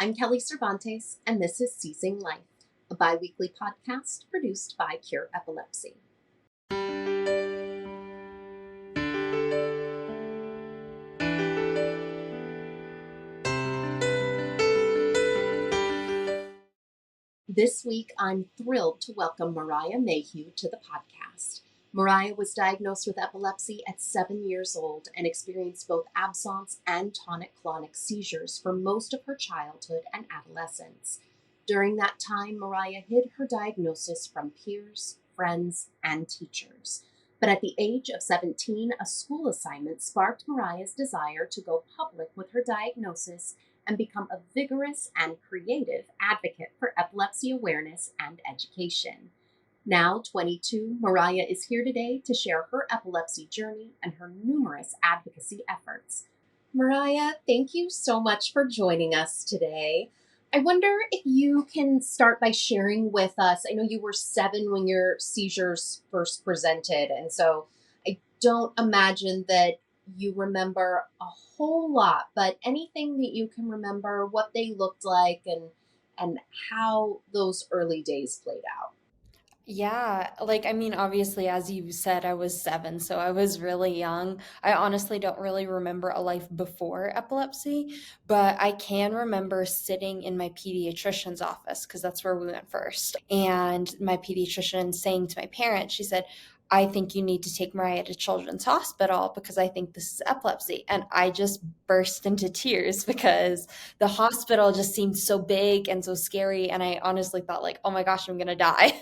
I'm Kelly Cervantes, and this is Seizing Life, a bi-weekly podcast produced by Cure Epilepsy. This week, I'm thrilled to welcome Mariah Mayhugh to the podcast. Mariah was diagnosed with epilepsy at 7 years old and experienced both absence and tonic-clonic seizures for most of her childhood and adolescence. During that time, Mariah hid her diagnosis from peers, friends, and teachers. But at the age of 17, a school assignment sparked Mariah's desire to go public with her diagnosis and become a vigorous and creative advocate for epilepsy awareness and education. Now 22, Mariah is here today to share her epilepsy journey and her numerous advocacy efforts. Mariah, thank you so much for joining us today. I wonder if you can start by sharing with us. I know you were 7 when your seizures first presented, and so I don't imagine that you remember a whole lot, but anything that you can remember, what they looked like and how those early days played out. Yeah, obviously, as you said, I was 7, so I was really young. I honestly don't really remember a life before epilepsy, but I can remember sitting in my pediatrician's office because that's where we went first. And my pediatrician saying to my parents, she said, I think you need to take Mariah to Children's Hospital because I think this is epilepsy. And I just burst into tears because the hospital just seemed so big and so scary. And I honestly thought, like, oh my gosh, I'm gonna die.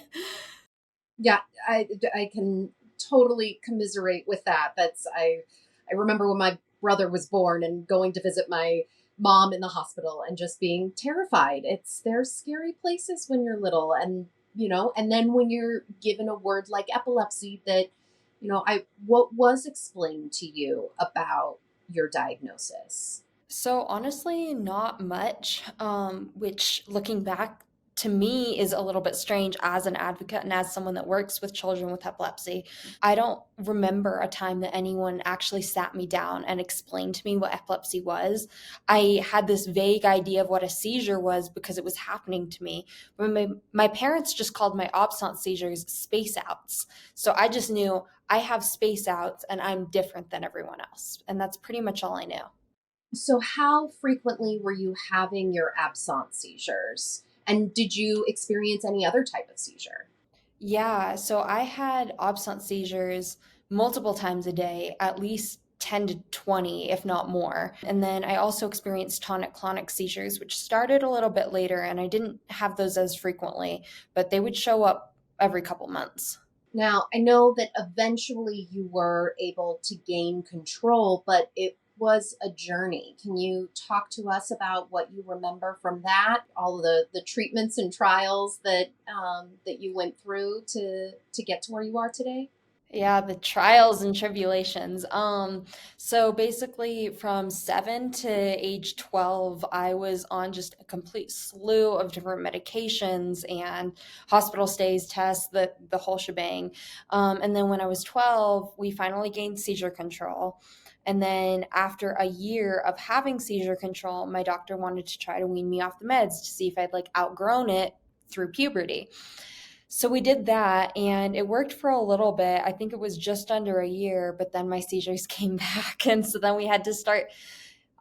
Yeah, I can totally commiserate with that. I remember when my brother was born and going to visit my mom in the hospital and just being terrified. They're scary places when you're little, and and then when you're given a word like epilepsy that, I what was explained to you about your diagnosis. So honestly, not much, which looking back to me is a little bit strange as an advocate and as someone that works with children with epilepsy. I don't remember a time that anyone actually sat me down and explained to me what epilepsy was. I had this vague idea of what a seizure was because it was happening to me. But my parents just called my absence seizures space outs. So I just knew I have space outs and I'm different than everyone else. And that's pretty much all I knew. So, how frequently were you having your absence seizures? And did you experience any other type of seizure? Yeah, so I had absence seizures multiple times a day, at least 10 to 20, if not more. And then I also experienced tonic-clonic seizures, which started a little bit later, and I didn't have those as frequently, but they would show up every couple months. Now, I know that eventually you were able to gain control, but it was a journey. Can you talk to us about what you remember from that? All of the treatments and trials that you went through to get to where you are today? Yeah, the trials and tribulations. So basically from 7 to age 12, I was on just a complete slew of different medications and hospital stays, tests, the whole shebang. And then when I was 12, we finally gained seizure control. And then after a year of having seizure control, my doctor wanted to try to wean me off the meds to see if I'd like outgrown it through puberty. So we did that and it worked for a little bit. I think it was just under a year, but then my seizures came back. And so then we had to start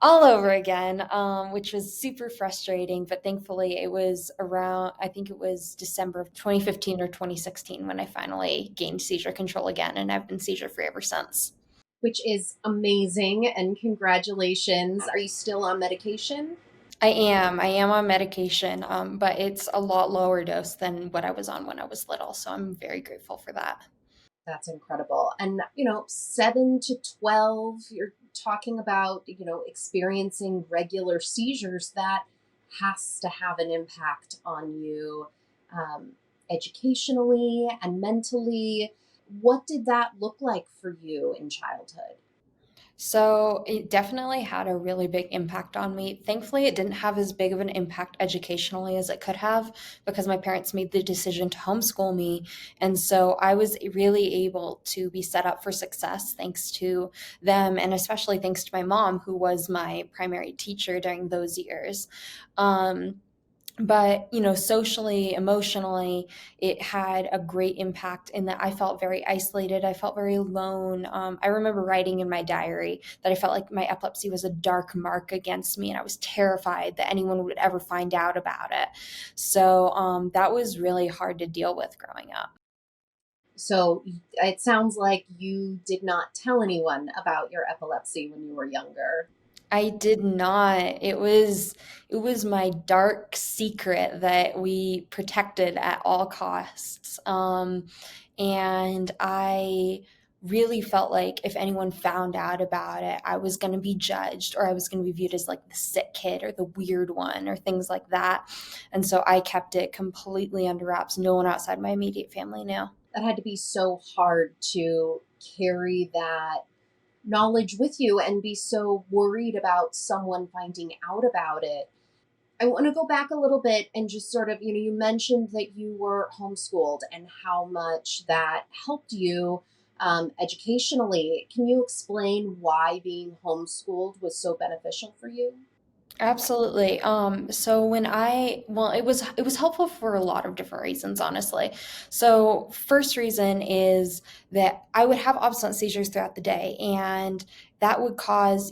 all over again, which was super frustrating. But thankfully, it was around, I think it was December of 2015 or 2016 when I finally gained seizure control again. And I've been seizure free ever since. Which is amazing, and congratulations. Are you still on medication? I am on medication, but it's a lot lower dose than what I was on when I was little. So I'm very grateful for that. That's incredible. And, 7 to 12, you're talking about, experiencing regular seizures. That has to have an impact on you um, educationally and mentally. What did that look like for you in childhood? So it definitely had a really big impact on me. Thankfully, it didn't have as big of an impact educationally as it could have because my parents made the decision to homeschool me. And so I was really able to be set up for success thanks to them, and especially thanks to my mom, who was my primary teacher during those years. Um, but socially, emotionally, it had a great impact in that I felt very isolated. I felt very alone. I remember writing in my diary that I felt like my epilepsy was a dark mark against me, and I was terrified that anyone would ever find out about it. So that was really hard to deal with growing up. So it sounds like you did not tell anyone about your epilepsy when you were younger. I did not. It was my dark secret that we protected at all costs. And I really felt like if anyone found out about it, I was going to be judged, or I was going to be viewed as like the sick kid or the weird one or things like that. And so I kept it completely under wraps. No one outside my immediate family knew. That had to be so hard to carry that knowledge with you and be so worried about someone finding out about it. I want to go back a little bit and just sort of, you mentioned that you were homeschooled and how much that helped you educationally. Can you explain why being homeschooled was so beneficial for you? Absolutely. So well, it was helpful for a lot of different reasons, honestly. So first reason is that I would have obstinate seizures throughout the day, and that would cause,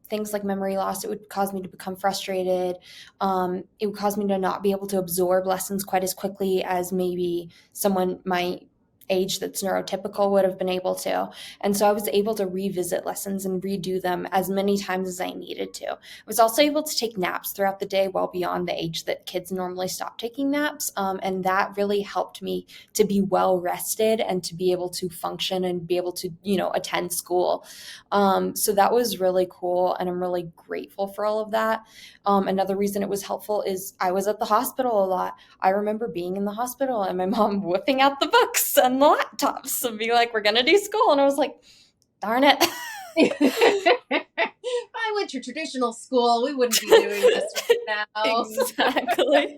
things like memory loss. It would cause me to become frustrated. It would cause me to not be able to absorb lessons quite as quickly as maybe someone my age that's neurotypical would have been able to. And so I was able to revisit lessons and redo them as many times as I needed to. I was also able to take naps throughout the day, well beyond the age that kids normally stop taking naps. And that really helped me to be well rested and to be able to function and be able to, attend school. So that was really cool. And I'm really grateful for all of that. Another reason it was helpful is I was at the hospital a lot. I remember being in the hospital and my mom whipping out the books and the laptops and being like, we're going to do school. And I was like, darn it. I went to traditional school. We wouldn't be doing this right now. Exactly.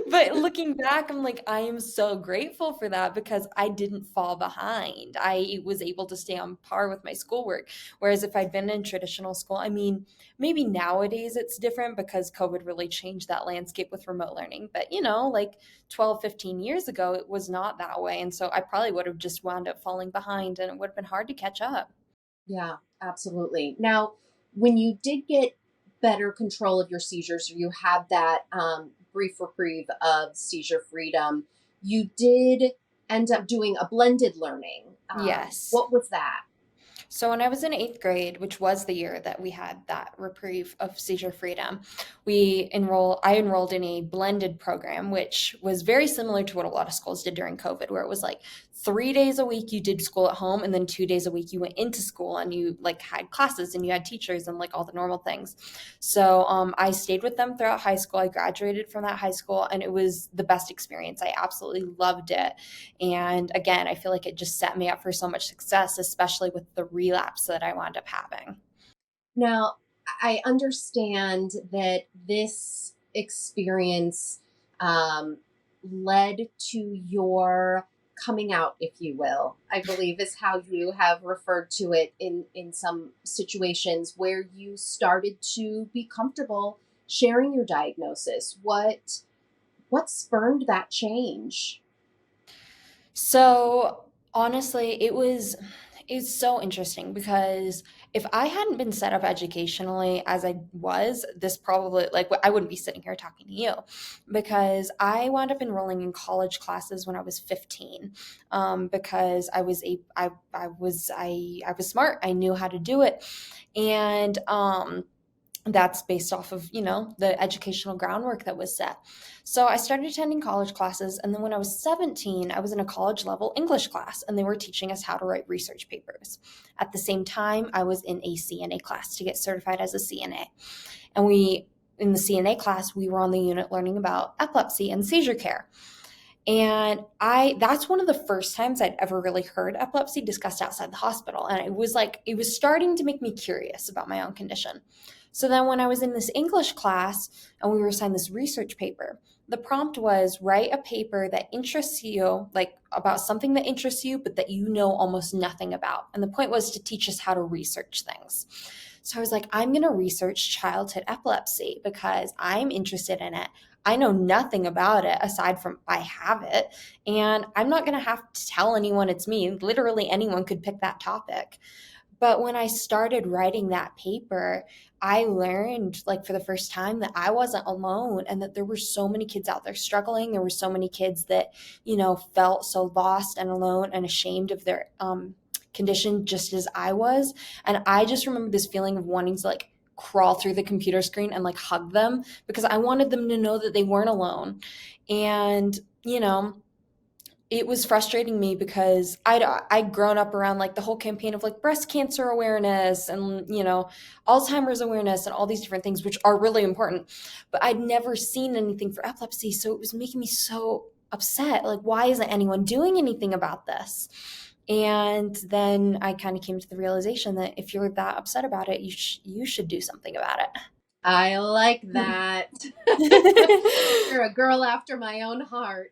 But looking back, I'm like, I am so grateful for that because I didn't fall behind. I was able to stay on par with my schoolwork. Whereas if I'd been in traditional school, I mean, maybe nowadays it's different because COVID really changed that landscape with remote learning. But, like 12, 15 years ago, it was not that way. And so I probably would have just wound up falling behind and it would have been hard to catch up. Yeah, absolutely. Now, when you did get better control of your seizures, or you had that brief reprieve of seizure freedom, you did end up doing a blended learning. Yes. What was that? So when I was in eighth grade, which was the year that we had that reprieve of seizure freedom, I enrolled in a blended program, which was very similar to what a lot of schools did during COVID, where it was like 3 days a week you did school at home, and then 2 days a week you went into school and you like had classes and you had teachers and like all the normal things. So I stayed with them throughout high school. I graduated from that high school, and it was the best experience. I absolutely loved it. And again, I feel like it just set me up for so much success, especially with the relapse that I wound up having. Now, I understand that this experience um, led to your coming out, if you will, I believe is how you have referred to it in some situations where you started to be comfortable sharing your diagnosis. What spurned that change? So honestly, it's so interesting because if I hadn't been set up educationally as I was, this probably like I wouldn't be sitting here talking to you because I wound up enrolling in college classes when I was 15 because I was smart. I knew how to do it, and that's based off of the educational groundwork that was set. So I started attending college classes, and then when I was 17 I was in a college level English class, and they were teaching us how to write research papers. At the same time, I was in a CNA class to get certified as a CNA, and we in the CNA class we were on the unit learning about epilepsy and seizure care. And that's one of the first times I'd ever really heard epilepsy discussed outside the hospital. And it was starting to make me curious about my own condition. So then when I was in this English class and we were assigned this research paper, the prompt was write a paper that interests you, like about something that interests you, but that you know almost nothing about. And the point was to teach us how to research things. So I was like, I'm going to research childhood epilepsy because I'm interested in it. I know nothing about it aside from I have it, and I'm not going to have to tell anyone it's me. Literally anyone could pick that topic. But when I started writing that paper, I learned, like, for the first time, that I wasn't alone and that there were so many kids out there struggling. There were so many kids that, felt so lost and alone and ashamed of their condition, just as I was. And I just remember this feeling of wanting to, like, crawl through the computer screen and like hug them because I wanted them to know that they weren't alone. And, it was frustrating me because I'd grown up around like the whole campaign of like breast cancer awareness and, Alzheimer's awareness and all these different things, which are really important. But I'd never seen anything for epilepsy. So it was making me so upset. Like, why isn't anyone doing anything about this? And then I kind of came to the realization that if you're that upset about it, you should do something about I like that. You're a girl after my own heart.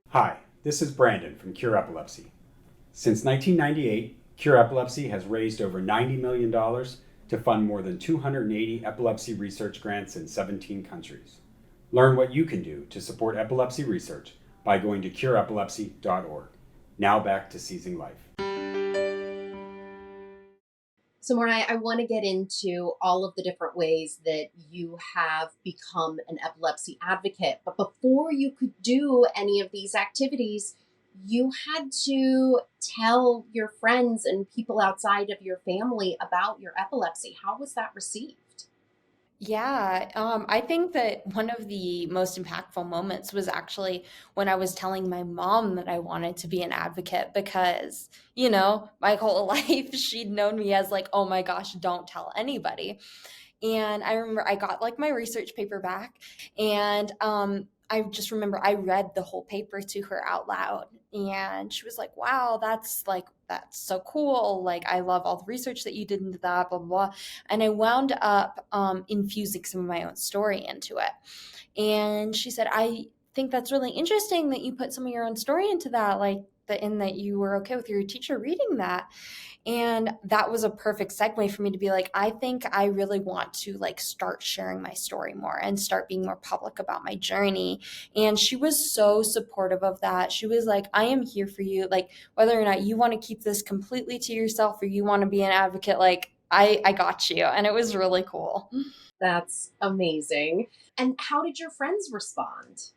Hi, this is Brandon from Cure Epilepsy. Since 1998, Cure Epilepsy has raised over $90 million to fund more than 280 epilepsy research grants in 17 countries. Learn what you can do to support epilepsy research by going to cureepilepsy.org. Now back to Seizing Life. So, Mariah, I want to get into all of the different ways that you have become an epilepsy advocate. But before you could do any of these activities, you had to tell your friends and people outside of your family about your epilepsy. How was that received? Yeah, I think that one of the most impactful moments was actually when I was telling my mom that I wanted to be an advocate because, my whole life she'd known me as like, oh my gosh, don't tell anybody. And I remember I got like my research paper back, and I just remember I read the whole paper to her out loud, and she was like, wow, that's so cool. Like, I love all the research that you did into that, blah, blah, blah. And I wound up infusing some of my own story into it. And she said, I think that's really interesting that you put some of your own story into that, like, in that you were okay with your teacher reading that. And that was a perfect segue for me to be like, I think I really want to like start sharing my story more and start being more public about my journey. And she was so supportive of that. She was like, I am here for you. Like, whether or not you want to keep this completely to yourself or you want to be an advocate, like, I got you. And it was really cool. That's amazing. And how did your friends respond?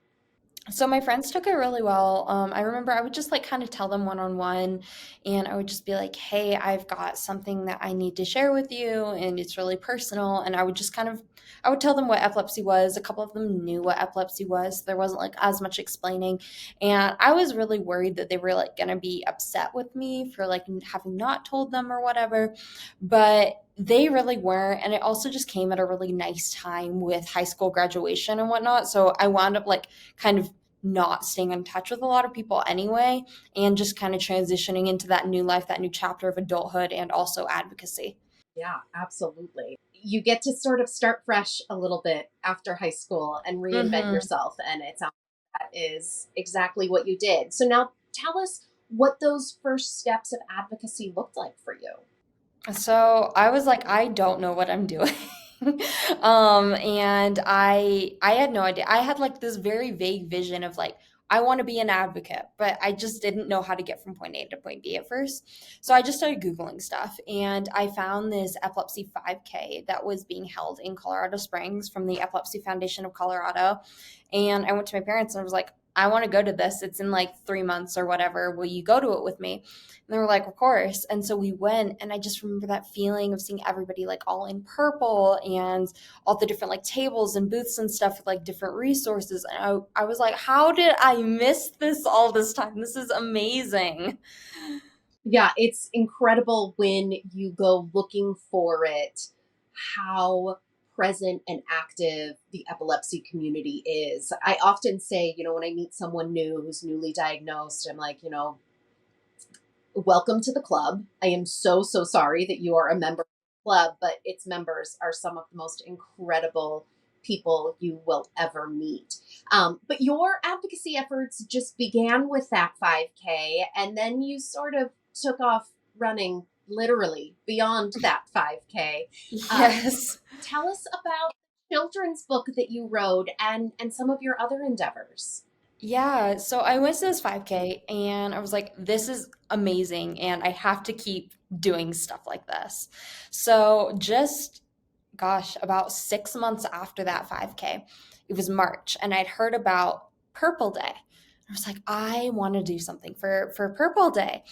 So my friends took it really well. I remember I would just like kind of tell them one on one, and I would just be like, "Hey, I've got something that I need to share with you, and it's really personal." And I would tell them what epilepsy was. A couple of them knew what epilepsy was. There wasn't like as much explaining, and I was really worried that they were like gonna be upset with me for like having not told them or whatever, but they really weren't. And it also just came at a really nice time with high school graduation and whatnot. So I wound up like kind of not staying in touch with a lot of people anyway, and just kind of transitioning into that new life, that new chapter of adulthood and also advocacy. Yeah, absolutely. You get to sort of start fresh a little bit after high school and reinvent Hmm. yourself. And it sounds like that is exactly what you did. So now tell us what those first steps of advocacy looked like for you. So I was like, I don't know what I'm doing. And I had no idea. I had like this very vague vision of like, I want to be an advocate, but I just didn't know how to get from point A to point B at first. So I just started Googling stuff, and I found this epilepsy 5K that was being held in Colorado Springs from the Epilepsy Foundation of Colorado. And I went to my parents and I was like, I want to go to this. It's in like 3 months or whatever. Will you go to it with me? And they were like, of course. And so we went, and I just remember that feeling of seeing everybody like all in purple and all the different like tables and booths and stuff with like different resources. And I was like, how did I miss this all this time? This is amazing. Yeah, it's incredible when you go looking for it, how present and active the epilepsy community is. I often say, when I meet someone new who's newly diagnosed, I'm like, welcome to the club. I am so, so sorry that you are a member of the club, but its members are some of the most incredible people you will ever meet. But your advocacy efforts just began with that 5K, and then you sort of took off running literally beyond that 5K. Yes. Tell us about the children's book that you wrote and some of your other endeavors. Yeah, so I went to this 5K and I was like, this is amazing, and I have to keep doing stuff like this. So just, gosh, about 6 months after that 5K, it was March, and I'd heard about Purple Day. I was like, I want to do something for Purple Day.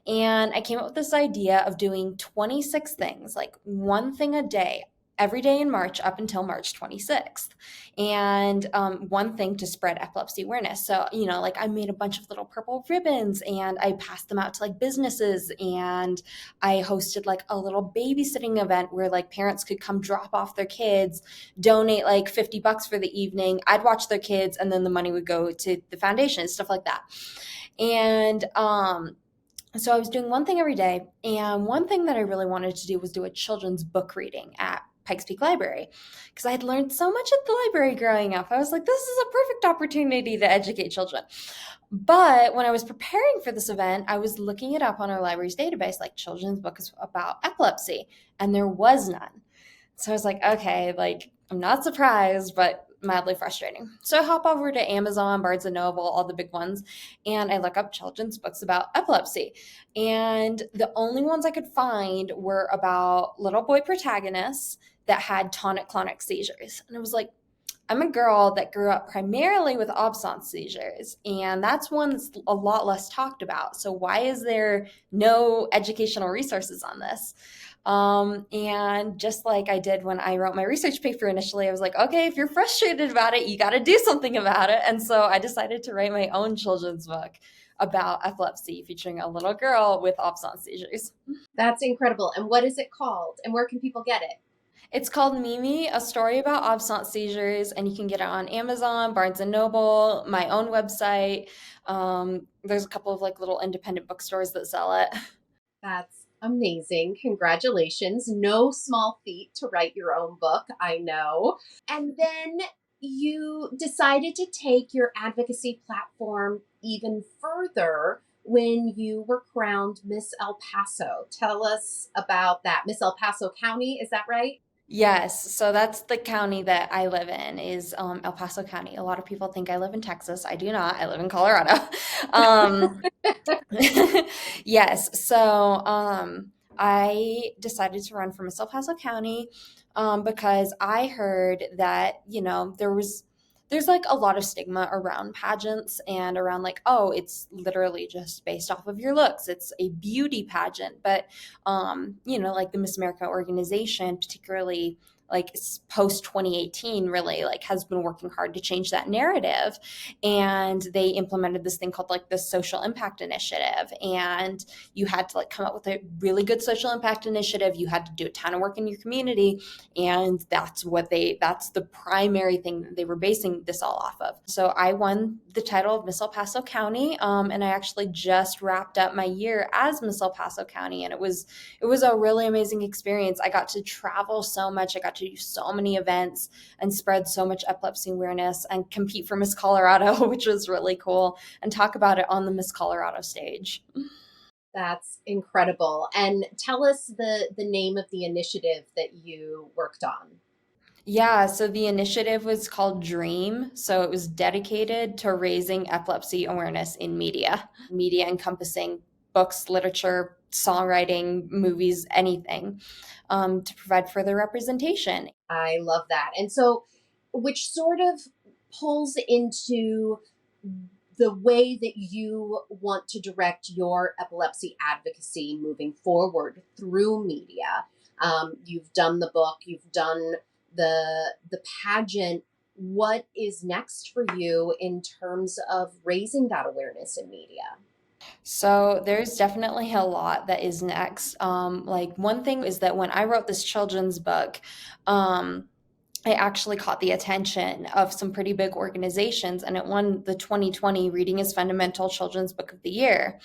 And I came up with this idea of doing 26 things, like one thing a day, every day in March up until March 26th. And one thing to spread epilepsy awareness. So, like I made a bunch of little purple ribbons and I passed them out to like businesses, and I hosted like a little babysitting event where like parents could come drop off their kids, donate like $50 for the evening. I'd watch their kids, and then the money would go to the foundation, stuff like that. And so I was doing one thing every day, and one thing that I really wanted to do was do a children's book reading at Pikes Peak Library, because I had learned so much at the library growing up. I was like, this is a perfect opportunity to educate children. But when I was preparing for this event, I was looking it up on our library's database, like children's books about epilepsy, and there was none. So I was like, okay, like I'm not surprised, but mildly frustrating. So I hop over to Amazon, Barnes and Noble, all the big ones, and I look up children's books about epilepsy. And the only ones I could find were about little boy protagonists that had tonic-clonic seizures. And I was like, I'm a girl that grew up primarily with absence seizures, and that's one that's a lot less talked about. So why is there no educational resources on this? And just like I did when I wrote my research paper initially, I was like, okay, if you're frustrated about it, you got to do something about it. And so I decided to write my own children's book about epilepsy, featuring a little girl with absence seizures. That's incredible. And what is it called? And where can people get it? It's called Mimi, A Story About Absence Seizures, and you can get it on Amazon, Barnes and Noble, my own website. There's a couple of like little independent bookstores that sell it. That's amazing. Congratulations. No small feat to write your own book, I know. And then you decided to take your advocacy platform even further when you were crowned Miss El Paso. Tell us about that. Miss El Paso County, is that right? Yes, so that's the county that I live in, is El Paso County. A lot of people think I live in Texas. I do not. I live in Colorado. Um, yes, so I decided to run for Miss El Paso County because I heard that, there's like a lot of stigma around pageants and around like, oh, it's literally just based off of your looks. It's a beauty pageant. But, like the Miss America organization, particularly like post 2018, really like has been working hard to change that narrative. And they implemented this thing called like the social impact initiative. And you had to like come up with a really good social impact initiative. You had to do a ton of work in your community. And that's the primary thing that they were basing this all off of. So I won the title of Miss El Paso County. And I actually just wrapped up my year as Miss El Paso County. And it was a really amazing experience. I got to travel so much. I got to do so many events and spread so much epilepsy awareness and compete for Miss Colorado, which was really cool, and talk about it on the Miss Colorado stage. That's incredible. And tell us the name of the initiative that you worked on. Yeah, so the initiative was called Dream. So it was dedicated to raising epilepsy awareness in media encompassing books, literature, songwriting, movies, anything, to provide further representation. I love that. And so, which sort of pulls into the way that you want to direct your epilepsy advocacy moving forward through media. You've done the book, you've done the pageant. What is next for you in terms of raising that awareness in media? So there's definitely a lot that is next. Like one thing is that when I wrote this children's book, um, it actually caught the attention of some pretty big organizations, and it won the 2020 Reading is Fundamental Children's Book of the Year.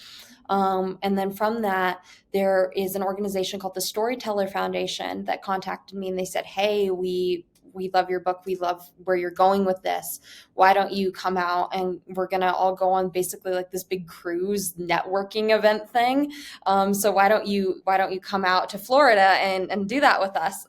And then from that, there is an organization called the Storyteller Foundation that contacted me, and they said, "Hey, we love your book. We love where you're going with this. Why don't you come out and we're gonna all go on basically like this big cruise networking event thing. So why don't you come out to Florida and do that with us?"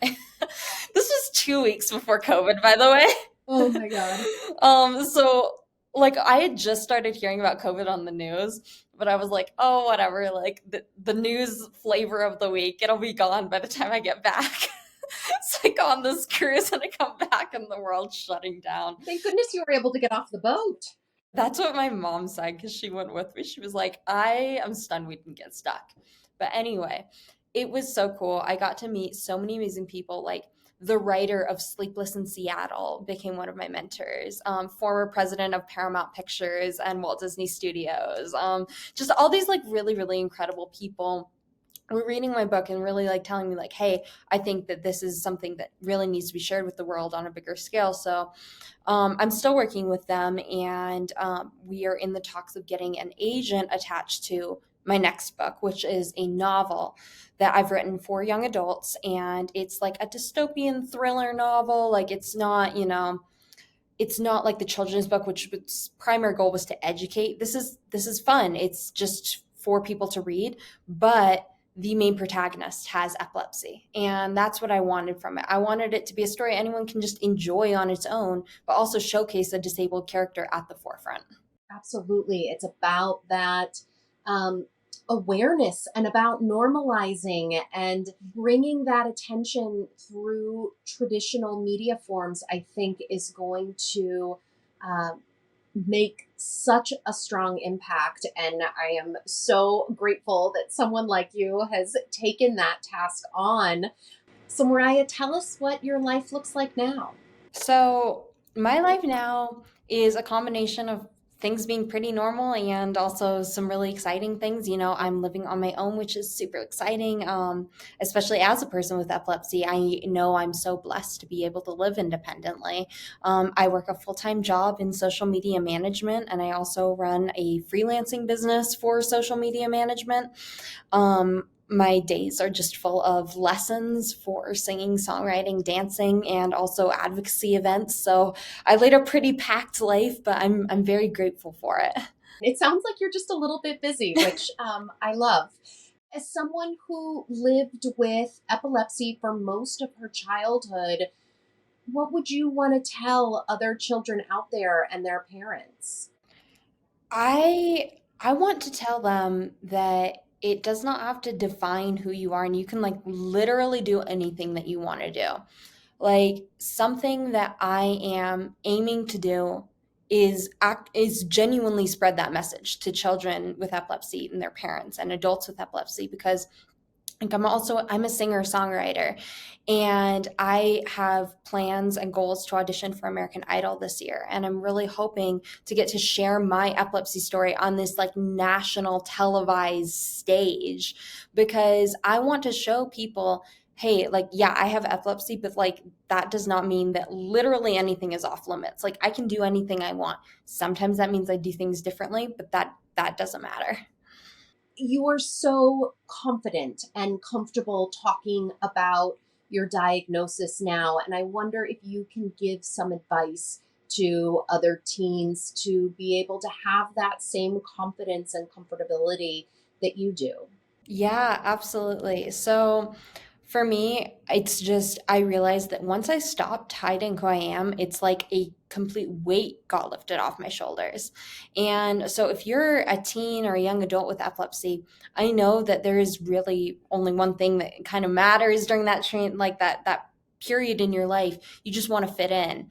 This was 2 weeks before COVID, by the way. Oh my God. So like I had just started hearing about COVID on the news, but I was like, oh, whatever, like the news flavor of the week, it'll be gone by the time I get back. So I go on this cruise and I come back and the world's shutting down. Thank goodness you were able to get off the boat. That's what my mom said because she went with me. She was like, I am stunned we didn't get stuck. But anyway, it was so cool. I got to meet so many amazing people. Like the writer of Sleepless in Seattle became one of my mentors, former president of Paramount Pictures and Walt Disney Studios, just all these like really, really incredible people were reading my book and really like telling me like, hey, I think that this is something that really needs to be shared with the world on a bigger scale. So I'm still working with them, and we are in the talks of getting an agent attached to my next book, which is a novel that I've written for young adults. And it's like a dystopian thriller novel. Like it's not like the children's book, which its primary goal was to educate. This is fun. It's just for people to read, but the main protagonist has epilepsy. And that's what I wanted from it. I wanted it to be a story anyone can just enjoy on its own, but also showcase a disabled character at the forefront. Absolutely. It's about that awareness and about normalizing and bringing that attention through traditional media forms, I think is going to uh, make such a strong impact. And I am so grateful that someone like you has taken that task on. So, Mariah, tell us what your life looks like now. So my life now is a combination of things being pretty normal and also some really exciting things. I'm living on my own, which is super exciting. Especially as a person with epilepsy, I know I'm so blessed to be able to live independently. I work a full-time job in social media management, and I also run a freelancing business for social media management. My days are just full of lessons for singing, songwriting, dancing, and also advocacy events. So I lead a pretty packed life, but I'm very grateful for it. It sounds like you're just a little bit busy, which I love. As someone who lived with epilepsy for most of her childhood, what would you want to tell other children out there and their parents? I want to tell them that it does not have to define who you are, and you can like literally do anything that you want to do. Like something that I am aiming to do is genuinely spread that message to children with epilepsy and their parents and adults with epilepsy, because like I'm a singer songwriter, and I have plans and goals to audition for American Idol this year, and I'm really hoping to get to share my epilepsy story on this like national televised stage, because I want to show people, hey, like, yeah, I have epilepsy, but like that does not mean that literally anything is off limits. Like I can do anything I want. Sometimes that means I do things differently, but that doesn't matter. You are so confident and comfortable talking about your diagnosis now. And I wonder if you can give some advice to other teens to be able to have that same confidence and comfortability that you do. Yeah, absolutely. So for me, it's just, I realized that once I stopped hiding who I am, it's like a complete weight got lifted off my shoulders. And so if you're a teen or a young adult with epilepsy, I know that there is really only one thing that kind of matters during that train, like that period in your life. You just want to fit in.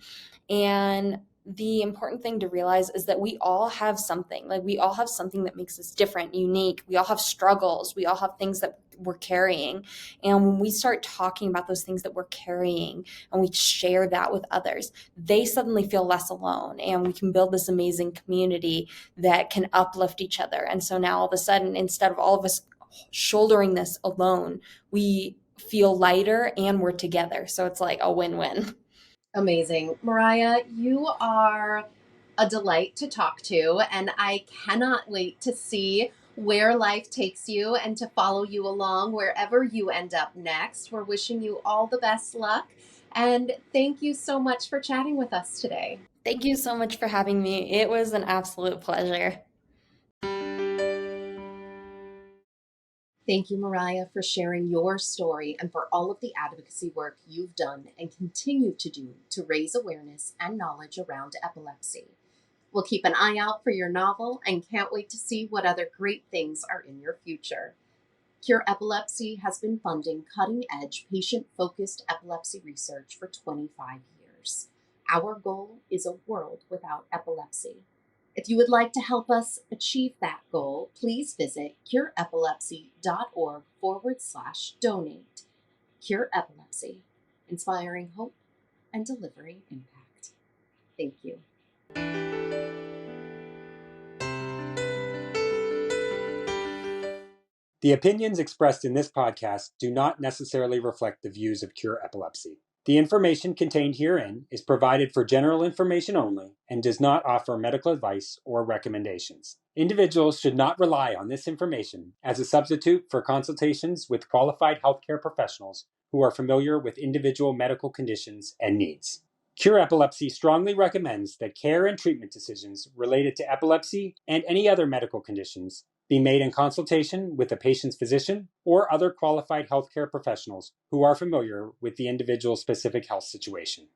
And the important thing to realize is that we all have something. Like we all have something that makes us different, unique. We all have struggles. We all have things that we're carrying. And when we start talking about those things that we're carrying and we share that with others, they suddenly feel less alone. And we can build this amazing community that can uplift each other. And so now all of a sudden, instead of all of us shouldering this alone, we feel lighter and we're together. So it's like a win-win. Amazing. Mariah, you are a delight to talk to, and I cannot wait to see where life takes you and to follow you along wherever you end up next. We're wishing you all the best luck, and thank you so much for chatting with us today. Thank you so much for having me. It was an absolute pleasure. Thank you, Mariah, for sharing your story and for all of the advocacy work you've done and continue to do to raise awareness and knowledge around epilepsy. We'll keep an eye out for your novel and can't wait to see what other great things are in your future. Cure Epilepsy has been funding cutting-edge, patient-focused epilepsy research for 25 years. Our goal is a world without epilepsy. If you would like to help us achieve that goal, please visit cureepilepsy.org/donate. Cure Epilepsy, inspiring hope and delivering impact. Thank you. The opinions expressed in this podcast do not necessarily reflect the views of Cure Epilepsy. The information contained herein is provided for general information only and does not offer medical advice or recommendations. Individuals should not rely on this information as a substitute for consultations with qualified healthcare professionals who are familiar with individual medical conditions and needs. Cure Epilepsy strongly recommends that care and treatment decisions related to epilepsy and any other medical conditions be made in consultation with the patient's physician or other qualified healthcare professionals who are familiar with the individual's specific health situation.